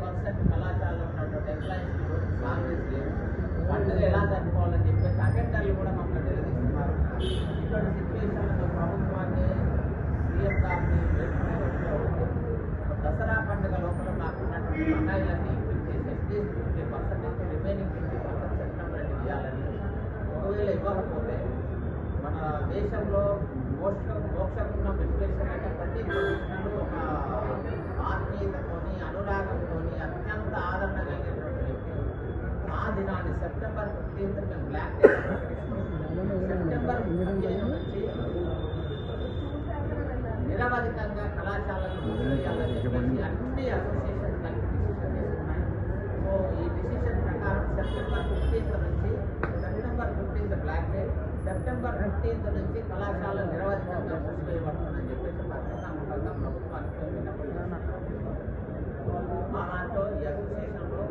50% కళాశాలలో ఉన్నటువంటి ఎంప్లాయీస్ కాంగ్రెస్ లేదు. పండుగ ఎలా జరుపుకోవాలని చెప్పేసి అటెండర్లు కూడా మమ్మల్ని నిలదీస్తున్నారు. ఇటువంటి సిచ్యువేషన్లో ప్రభుత్వాన్ని సీఎం గారిని దసరా పండుగ లోపల నాకున్నటువంటి బకాయిలన్నీ ఇంక్రీజ్ చేసి అట్లీస్ట్ 50% రిమైనింగ్ 50% సెప్టెంబర్ ఇవ్వాలని. ఒకవేళ ఇవ్వకపోతే మన దేశంలో మోక్షకున్న విశ్లేషణ అంటే ప్రతి ప్రొఫెషనల్ ఒక ఆత్మీయతతోని అనురాగంతోని అత్యంత ఆదరణ కలిగినటువంటి వ్యక్తులు ఆ దినాన్ని సెప్టెంబర్ 15 మేము బ్లాక్ డే సెప్టెంబర్ 15 నుంచి నిరవధికంగా కళాశాలను మూసివేయాలని చెప్పేసి అన్ని అసోసియేషన్ కలిపి డిసిషన్ తీసుకున్నాయి. సో ఈ డిసిషన్ ప్రకారం సెప్టెంబర్ 15 నుంచి సెప్టెంబర్ 15 బ్లాక్ డే, సెప్టెంబర్ 15 నుంచి కళాశాల నిరవధికంగా మూసివేయబడుతుందని చెప్పేసి పత్రికాముఖంగా ప్రభుత్వానికి విన్నపడుతున్నారు. మా దాంట్లో ఈ అసోసియేషన్లో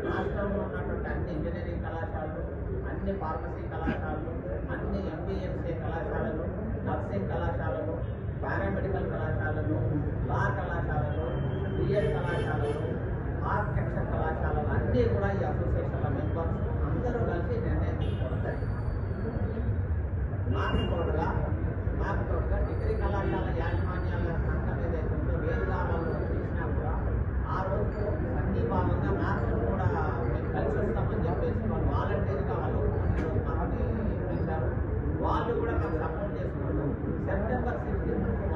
రాష్ట్రంలో ఉన్నటువంటి అన్ని ఇంజనీరింగ్ కళాశాలలు, అన్ని ఫార్మసీ కళాశాలలు, అన్ని ఎంబీఎంసీ కళాశాలలు, నర్సింగ్ కళాశాలలు, పారామెడికల్ కళాశాలలు, లా కళాశాలలు, బిఎడ్ కళాశాలలు, ఆర్కిటెక్చర్ కళాశాలలు అన్నీ కూడా ఈ అసోసియేషన్ల మెంబర్స్ అందరూ కలిసి నిర్ణయం తీసుకోవడం జరిగింది. నాకు తోడుగా డిగ్రీ కళాశాల యాజమాన్యాల సంఘం ఏదైతే ఉందో వేరుగా వాళ్ళు చేసినా కూడా ఆ రోజు సంఘీభావంగా నాకు కూడా మేము కలిసి వస్తామని చెప్పేసి వాళ్ళు వాలంటీర్గా వాళ్ళు మనల్ని పిలిచారు. వాళ్ళు కూడా మాకు సపోర్ట్ చేస్తున్నారు. సెప్టెంబర్ 16 నుంచి